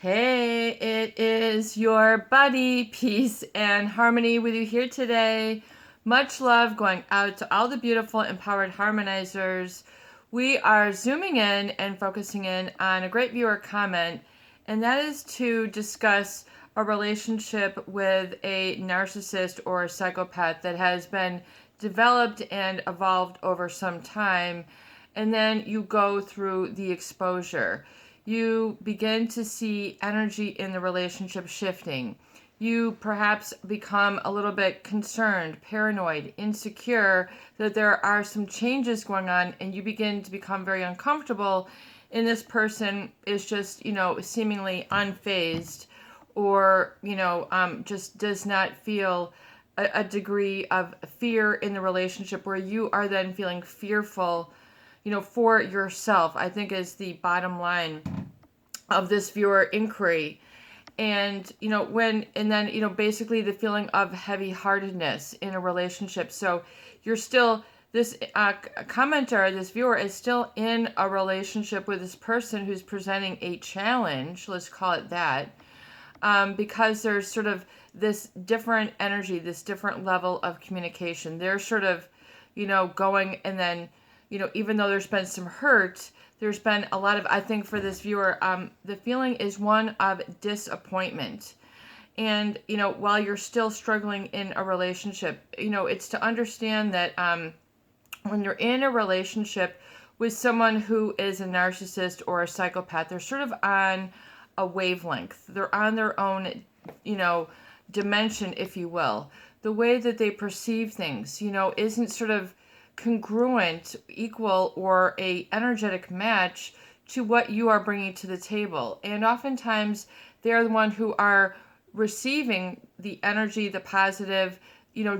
Hey, it is your buddy, Peace and Harmony, with you here today. Much love going out to all the beautiful, empowered harmonizers. We are zooming in and focusing in on a great viewer comment, and that is to discuss a relationship with a narcissist or a psychopath that has been developed and evolved over some time. And then you go through the exposure. You begin to see energy in the relationship shifting. You perhaps become a little bit concerned, paranoid, insecure that there are some changes going on, and you begin to become very uncomfortable. And this person is just, seemingly unfazed, or, just does not feel a degree of fear in the relationship, where you are then feeling fearful, for yourself, I think is the bottom line of this viewer inquiry. And, basically the feeling of heavy heartedness in a relationship. So you're still, this commenter, this viewer is still in a relationship with this person who's presenting a challenge, let's call it that, because there's sort of this different energy, this different level of communication. They're sort of, going, and then, even though there's been some hurt, there's been a lot of, I think for this viewer, the feeling is one of disappointment. And, while you're still struggling in a relationship, it's to understand that when you're in a relationship with someone who is a narcissist or a psychopath, they're sort of on a wavelength. They're on their own, dimension, if you will. The way that they perceive things, isn't sort of congruent, equal, or a energetic match to what you are bringing to the table. And oftentimes they're the one who are receiving the energy, the positive,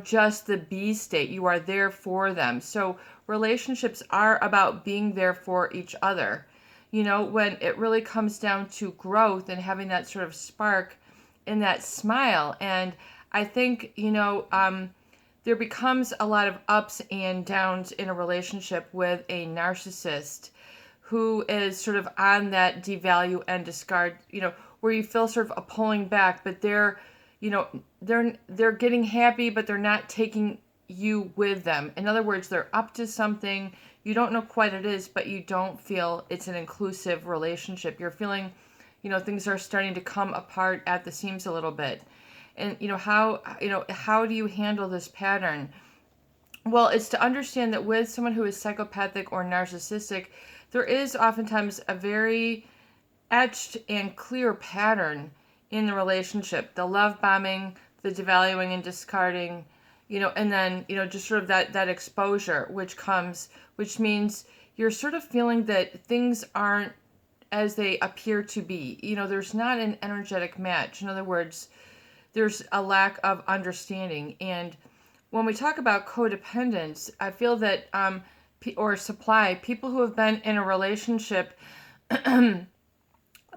just the be state. You are there for them. So relationships are about being there for each other. When it really comes down to growth and having that sort of spark in that smile. And I think, there becomes a lot of ups and downs in a relationship with a narcissist who is sort of on that devalue and discard, where you feel sort of a pulling back, but they're getting happy, but they're not taking you with them. In other words, they're up to something. You don't know quite what it is, but you don't feel it's an inclusive relationship. You're feeling, things are starting to come apart at the seams a little bit. And how do you handle this pattern? Well, it's to understand that with someone who is psychopathic or narcissistic, there is oftentimes a very etched and clear pattern in the relationship. The love bombing, the devaluing and discarding, and then, just sort of that exposure, which means you're sort of feeling that things aren't as they appear to be. There's not an energetic match. In other words, there's a lack of understanding. And when we talk about codependence, I feel that, or supply, people who have been in a relationship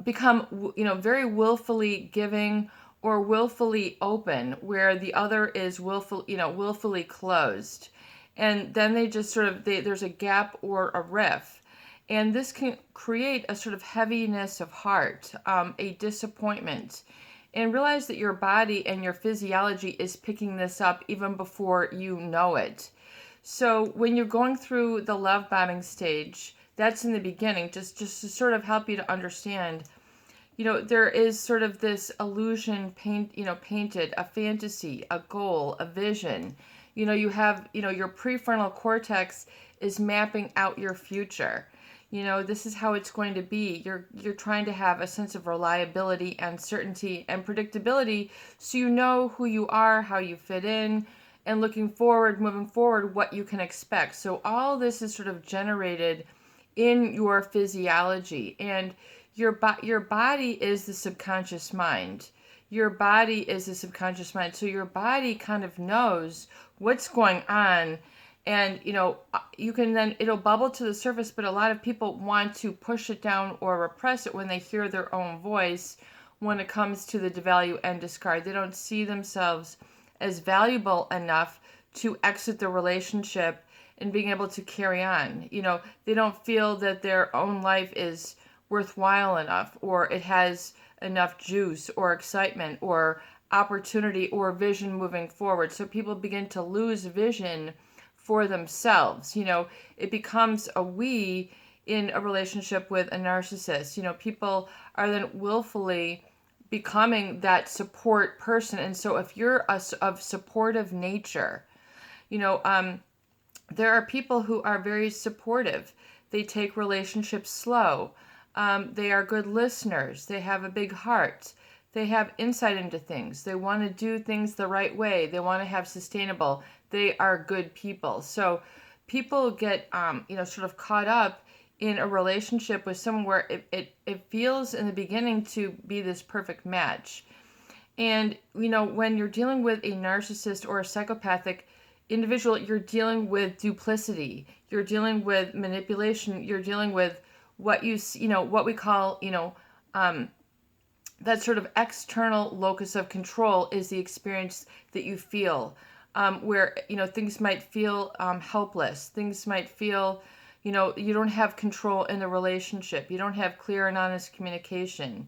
become, very willfully giving or willfully open, where the other is willfully closed. And then they just sort of, there's a gap or a rift. And this can create a sort of heaviness of heart, a disappointment. And realize that your body and your physiology is picking this up even before you know it. So when you're going through the love bombing stage, that's in the beginning, just to sort of help you to understand, there is sort of this illusion painted, a fantasy, a goal, a vision. You have, your prefrontal cortex is mapping out your future. This is how it's going to be. You're trying to have a sense of reliability and certainty and predictability, so you know who you are, how you fit in, and moving forward, what you can expect. So all this is sort of generated in your physiology, and your body is the subconscious mind. Your body is the subconscious mind. So your body kind of knows what's going on. And, you can then, it'll bubble to the surface, but a lot of people want to push it down or repress it when they hear their own voice when it comes to the devalue and discard. They don't see themselves as valuable enough to exit the relationship and being able to carry on. They don't feel that their own life is worthwhile enough, or it has enough juice or excitement or opportunity or vision moving forward. So people begin to lose vision for themselves. It becomes a we in a relationship with a narcissist. People are then willfully becoming that support person. And so if you're of supportive nature, there are people who are very supportive. They take relationships slow. They are good listeners. They have a big heart. They have insight into things. They want to do things the right way. They want to have sustainable. They are good people. So people get, sort of caught up in a relationship with someone where it feels in the beginning to be this perfect match. And, when you're dealing with a narcissist or a psychopathic individual, you're dealing with duplicity. You're dealing with manipulation. You're dealing with what what we call, that sort of external locus of control is the experience that you feel, where, things might feel helpless. Things might feel, you don't have control in the relationship. You don't have clear and honest communication.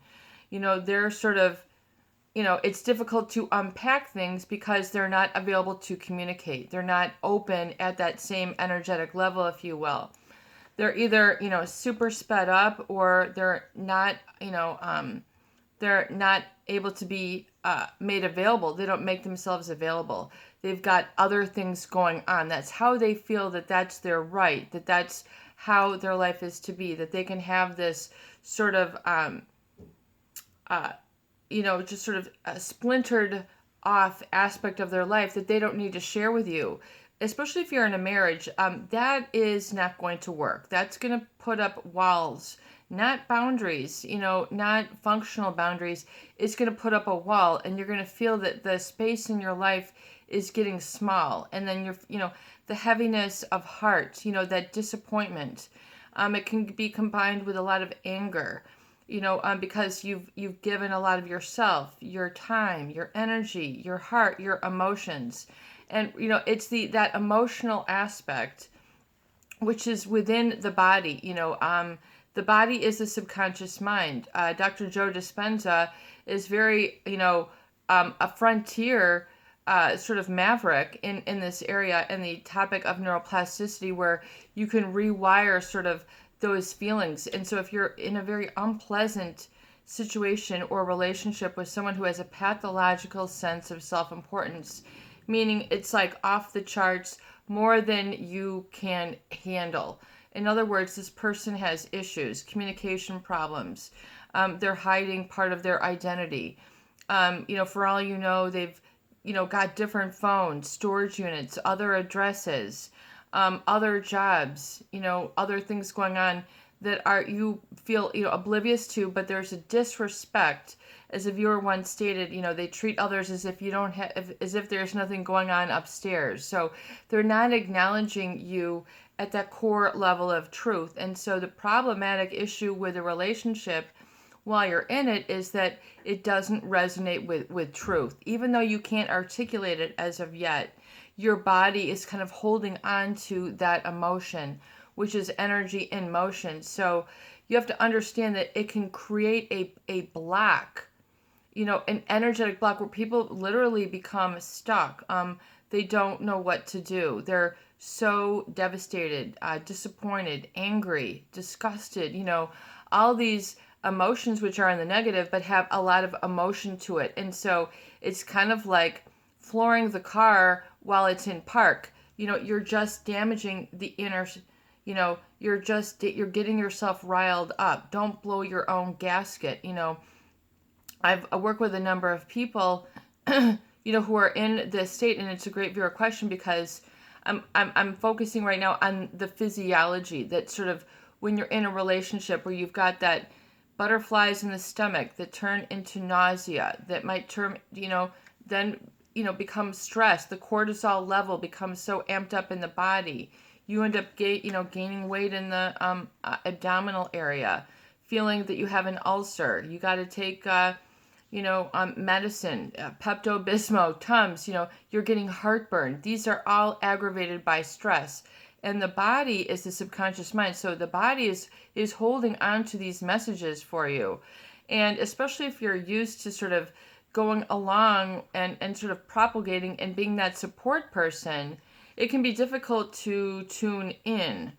They're sort of, it's difficult to unpack things because they're not available to communicate. They're not open at that same energetic level, if you will. They're either, super sped up, or they're not, they're not able to be made available. They don't make themselves available. They've got other things going on. That's how they feel that that's their right, that that's how their life is to be, that they can have this sort of, just sort of a splintered off aspect of their life that they don't need to share with you. Especially if you're in a marriage, that is not going to work. That's going to put up walls, not boundaries, not functional boundaries. It's going to put up a wall, and you're going to feel that the space in your life is getting small. And then the heaviness of heart, that disappointment, it can be combined with a lot of anger, because you've given a lot of yourself, your time, your energy, your heart, your emotions. And, it's that emotional aspect, which is within the body. The body is the subconscious mind. Dr. Joe Dispenza is very, a frontier sort of maverick in this area, in the topic of neuroplasticity, where you can rewire sort of those feelings. And so if you're in a very unpleasant situation or relationship with someone who has a pathological sense of self-importance, meaning it's like off the charts, more than you can handle. In other words, this person has issues, communication problems. They're hiding part of their identity. For all you know, they've, got different phones, storage units, other addresses, other jobs, other things going on that you feel, oblivious to, but there's a disrespect. As a viewer once stated, they treat others as if as if there's nothing going on upstairs. So they're not acknowledging you at that core level of truth. And so the problematic issue with a relationship while you're in it is that it doesn't resonate with truth. Even though you can't articulate it as of yet, your body is kind of holding on to that emotion, which is energy in motion. So you have to understand that it can create a block, an energetic block where people literally become stuck. They don't know what to do. They're so devastated, disappointed, angry, disgusted, all these emotions which are in the negative but have a lot of emotion to it. And so it's kind of like flooring the car while it's in park. You're just damaging the inner, you're getting yourself riled up. Don't blow your own gasket. I work with a number of people, who are in this state, and it's a great viewer question because I'm focusing right now on the physiology that sort of when you're in a relationship where you've got that butterflies in the stomach that turn into nausea, that might turn, then, become stress. The cortisol level becomes so amped up in the body. You end up, gaining weight in the abdominal area, feeling that you have an ulcer. You got to take, medicine, Pepto-Bismol, Tums, you're getting heartburn. These are all aggravated by stress. and the body is the subconscious mind. So the body is holding on to these messages for you. And especially if you're used to sort of going along and sort of propagating and being that support person, it can be difficult to tune in.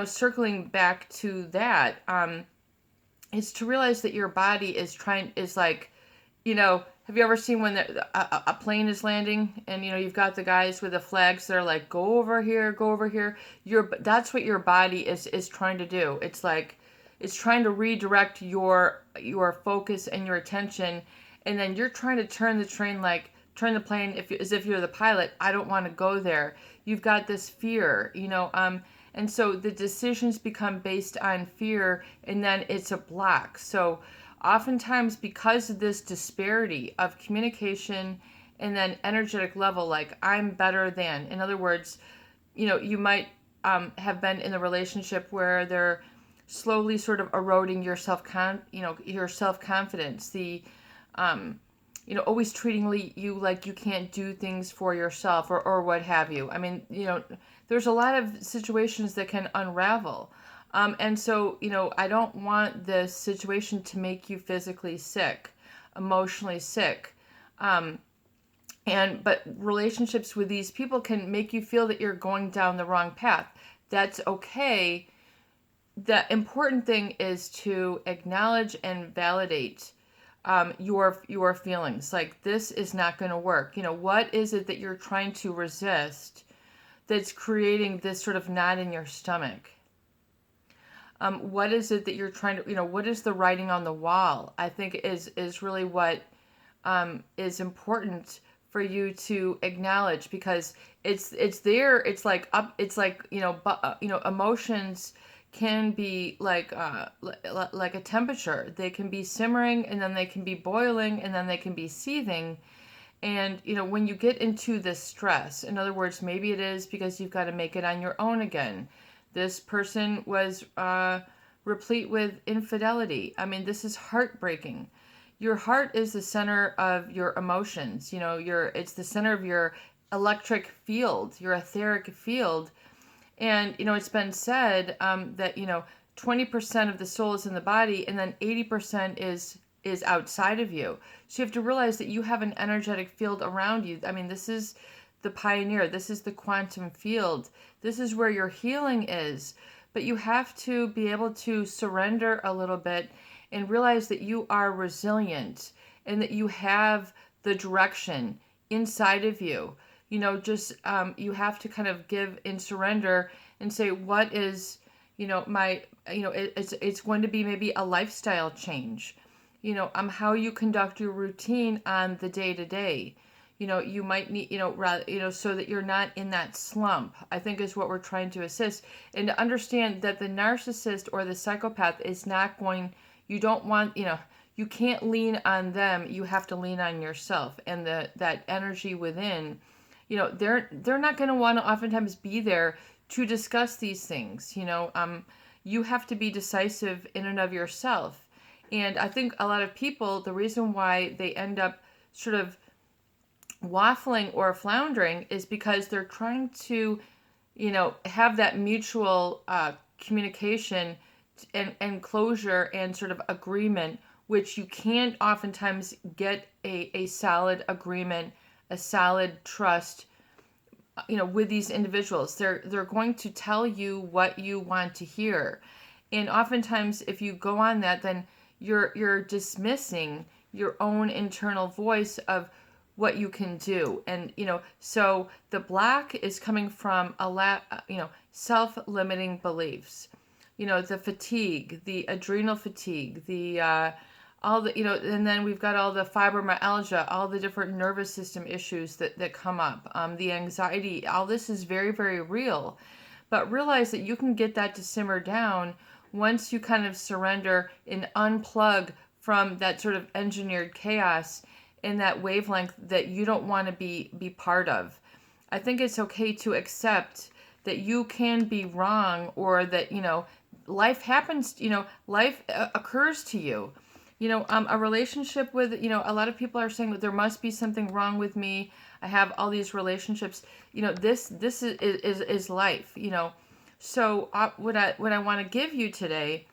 Circling back to that, is to realize that your body is like, have you ever seen when a plane is landing and, you've got the guys with the flags that are like, go over here, go over here. That's what your body is trying to do. It's like, it's trying to redirect your focus and your attention. And then you're trying to turn the plane as if you're the pilot. I don't want to go there. You've got this fear, and so the decisions become based on fear, and then it's a block. So oftentimes, because of this disparity of communication and then energetic level, like I'm better than, in other words, you might have been in a relationship where they're slowly sort of eroding your your self-confidence, always treating you like you can't do things for yourself or what have you. I mean, there's a lot of situations that can unravel. And so, I don't want this situation to make you physically sick, emotionally sick. But relationships with these people can make you feel that you're going down the wrong path. That's okay. The important thing is to acknowledge and validate your feelings. Like, this is not going to work. What is it that you're trying to resist that's creating this sort of knot in your stomach? What is it that you're trying to, what is the writing on the wall? I think is really what is important for you to acknowledge, because it's there. It's like emotions can be like a temperature. They can be simmering, and then they can be boiling, and then they can be seething. And, when you get into this stress, in other words, maybe it is because you've got to make it on your own again. This person was replete with infidelity. I mean, this is heartbreaking. Your heart is the center of your emotions. It's the center of your electric field, your etheric field. And, it's been said that, 20% of the soul is in the body, and then 80% is outside of you. So you have to realize that you have an energetic field around you. I mean, this is the pioneer. This is the quantum field. This is where your healing is. But you have to be able to surrender a little bit and realize that you are resilient and that you have the direction inside of you. You have to kind of give and surrender and say, what is, it's going to be maybe a lifestyle change. How you conduct your routine on the day-to-day. You might need, so that you're not in that slump, I think is what we're trying to assist. And to understand that the narcissist or the psychopath is not going, you don't want, you can't lean on them. You have to lean on yourself and that energy within. They're not going to want to oftentimes be there to discuss these things. You have to be decisive in and of yourself. And I think a lot of people, the reason why they end up sort of waffling or floundering is because they're trying to, have that mutual communication and closure and sort of agreement, which you can't oftentimes get a solid agreement, a solid trust, with these individuals. They're going to tell you what you want to hear. And oftentimes if you go on that, then you're dismissing your own internal voice of what you can do. And, so the block is coming from self-limiting beliefs, the fatigue, the adrenal fatigue, all the, and then we've got all the fibromyalgia, all the different nervous system issues that come up, the anxiety. All this is very, very real. But realize that you can get that to simmer down once you kind of surrender and unplug from that sort of engineered chaos in that wavelength that you don't want to be part of. I think it's okay to accept that you can be wrong, or that, life happens, life occurs to you. A relationship with, a lot of people are saying that there must be something wrong with me. I have all these relationships. This is life. So what I want to give you today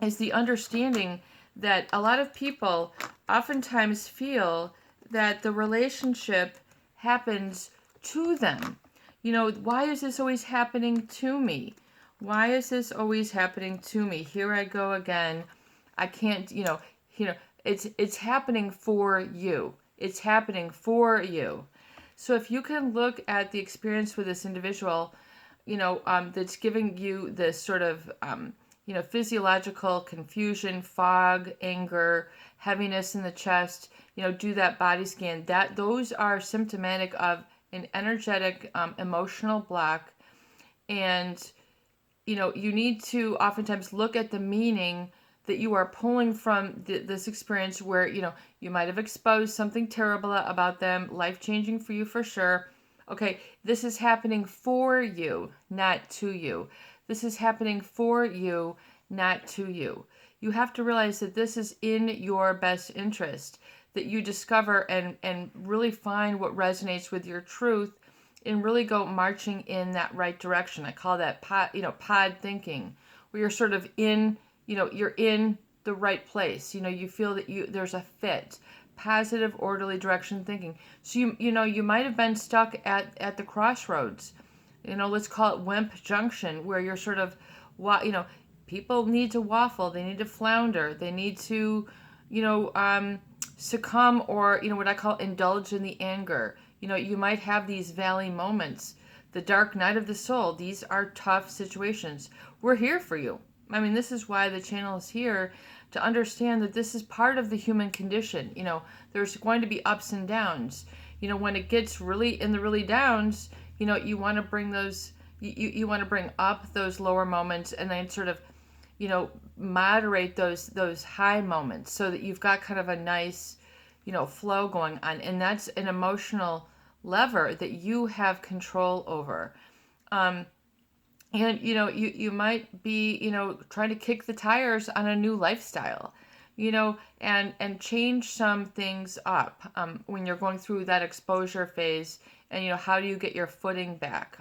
is the understanding that a lot of people oftentimes feel that the relationship happens to them. Why is this always happening to me? Why is this always happening to me? Here I go again. I can't, it's happening for you. It's happening for you. So if you can look at the experience with this individual, that's giving you this sort of, physiological confusion, fog, anger, heaviness in the chest, do that body scan. Those are symptomatic of an energetic, emotional block. And, you need to oftentimes look at the meaning that you are pulling from this experience where, you might have exposed something terrible about them, life-changing for you for sure. Okay, this is happening for you, not to you. This is happening for you, not to you. You have to realize that this is in your best interest, that you discover and really find what resonates with your truth and really go marching in that right direction. I call that pod thinking, where you're sort of in, you're in the right place. You feel that there's a fit, positive, orderly direction thinking. So you might have been stuck at the crossroads. Let's call it Wimp Junction, where you're sort of, people need to waffle, they need to flounder, they need to, succumb or, what I call indulge in the anger. You might have these valley moments, the dark night of the soul. These are tough situations. We're here for you. This is why the channel is here, to understand that this is part of the human condition. There's going to be ups and downs. When it gets really in the really downs, you want to bring those, you want to bring up those lower moments and then sort of, moderate those high moments so that you've got kind of a nice, flow going on. And that's an emotional lever that you have control over. And, you might be, trying to kick the tires on a new lifestyle, and change some things up when you're going through that exposure phase. And, how do you get your footing back?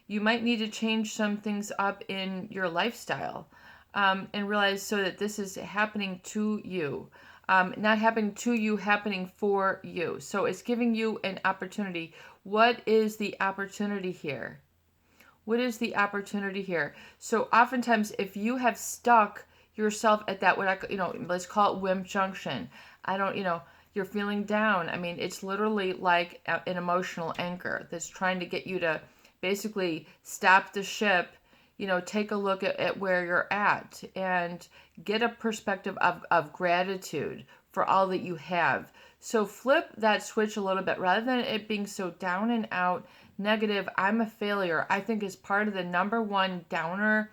You might need to change some things up in your lifestyle and realize so that this is happening to you. Not happening to you, happening for you. So it's giving you an opportunity. What is the opportunity here? What is the opportunity here? So oftentimes, if you have stuck yourself at that, let's call it Wimp Junction. You're feeling down. It's literally like an emotional anchor that's trying to get you to basically stop the ship, take a look at where you're at and get a perspective of gratitude for all that you have. So flip that switch a little bit, rather than it being so down and out, negative, I'm a failure. I think is part of the number one downer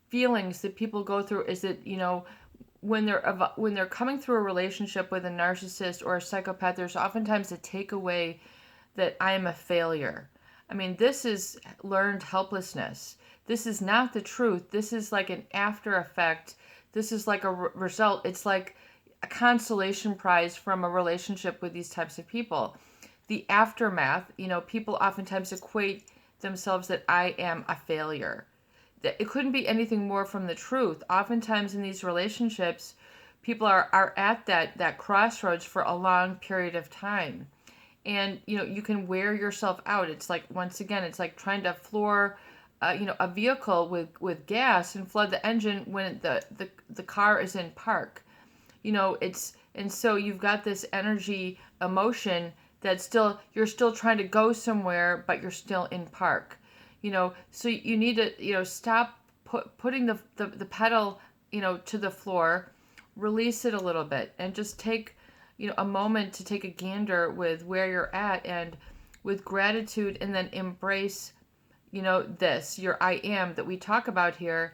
feelings that people go through is that, when they're coming through a relationship with a narcissist or a psychopath, there's oftentimes a takeaway that I am a failure. This is learned helplessness. This is not the truth. This is like an after effect. This is like a result. It's like a consolation prize from a relationship with these types of people. The aftermath, people oftentimes equate themselves that I am a failure. It couldn't be anything more from the truth. Oftentimes in these relationships, people are at that crossroads for a long period of time. And, you can wear yourself out. It's like, once again, it's like trying to floor, a vehicle with gas and flood the engine when the car is in park. And so you've got this energy, emotion that you're still trying to go somewhere, but you're still in park. So you need to, stop putting the pedal, to the floor, release it a little bit, and just take, a moment to take a gander with where you're at, and with gratitude, and then embrace, your I am that we talk about here,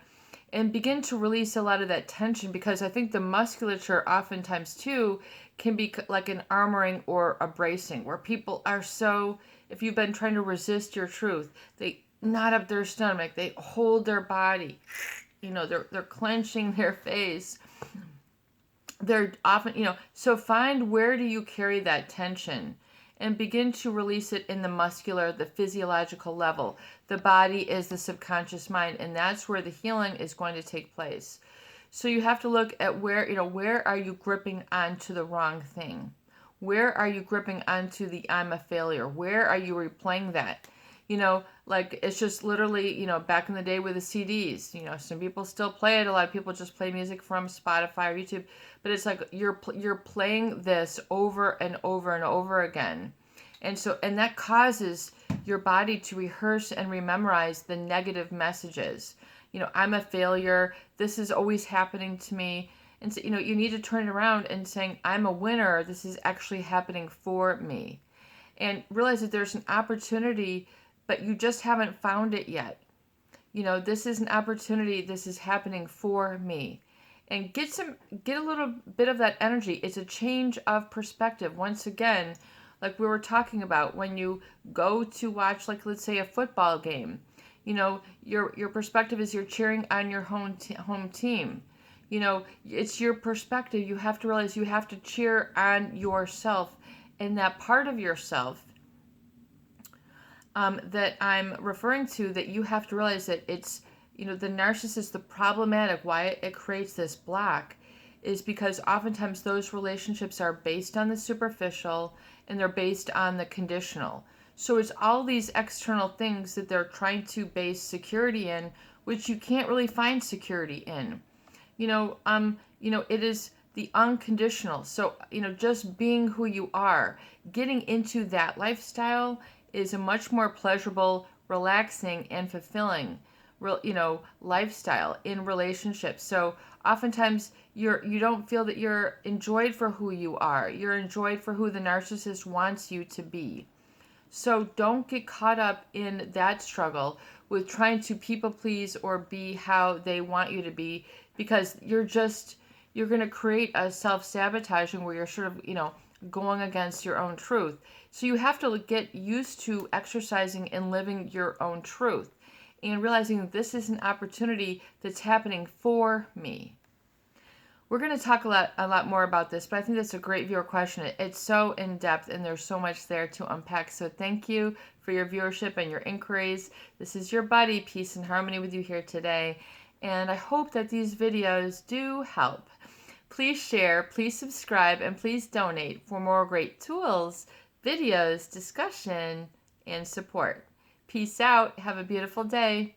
and begin to release a lot of that tension, because I think the musculature oftentimes too can be like an armoring or a bracing, where people are so, if you've been trying to resist your truth, they knot up their stomach, they hold their body, they're clenching their face, they're often, so find where do you carry that tension and begin to release it in the muscular, the physiological level. The body is the subconscious mind, and that's where the healing is going to take place. So you have to look at where are you gripping onto the wrong thing? Where are you gripping onto the I'm a failure? Where are you replaying that? Like it's just literally, back in the day with the CDs, some people still play it. A lot of people just play music from Spotify or YouTube, but it's like you're playing this over and over and over again. And that causes your body to rehearse and rememorize the negative messages. I'm a failure. This is always happening to me. And so, you need to turn it around and saying, I'm a winner. This is actually happening for me. And realize that there's an opportunity, but you just haven't found it yet. This is an opportunity. This is happening for me. And get a little bit of that energy. It's a change of perspective. Once again, like we were talking about, when you go to watch, like, let's say a football game, your perspective is you're cheering on your home team. It's your perspective. You have to realize you have to cheer on yourself, and that part of yourself that I'm referring to, that you have to realize that it's, the narcissist, the problematic, why it creates this block is because oftentimes those relationships are based on the superficial and they're based on the conditional. So it's all these external things that they're trying to base security in, which you can't really find security in. It is the unconditional. So, just being who you are, getting into that lifestyle is a much more pleasurable, relaxing, and fulfilling, lifestyle in relationships. So oftentimes you don't feel that you're enjoyed for who you are. You're enjoyed for who the narcissist wants you to be. So don't get caught up in that struggle with trying to people please or be how they want you to be, because you're going to create a self-sabotaging where you're sort of, going against your own truth. So you have to get used to exercising and living your own truth and realizing that this is an opportunity that's happening for me. We're going to talk a lot more about this, but I think that's a great viewer question. It's so in depth and there's so much there to unpack. So thank you for your viewership and your inquiries. This is your buddy, Peace and Harmony, with you here today. And I hope that these videos do help. Please share, please subscribe, and please donate for more great tools, videos, discussion, and support. Peace out. Have a beautiful day.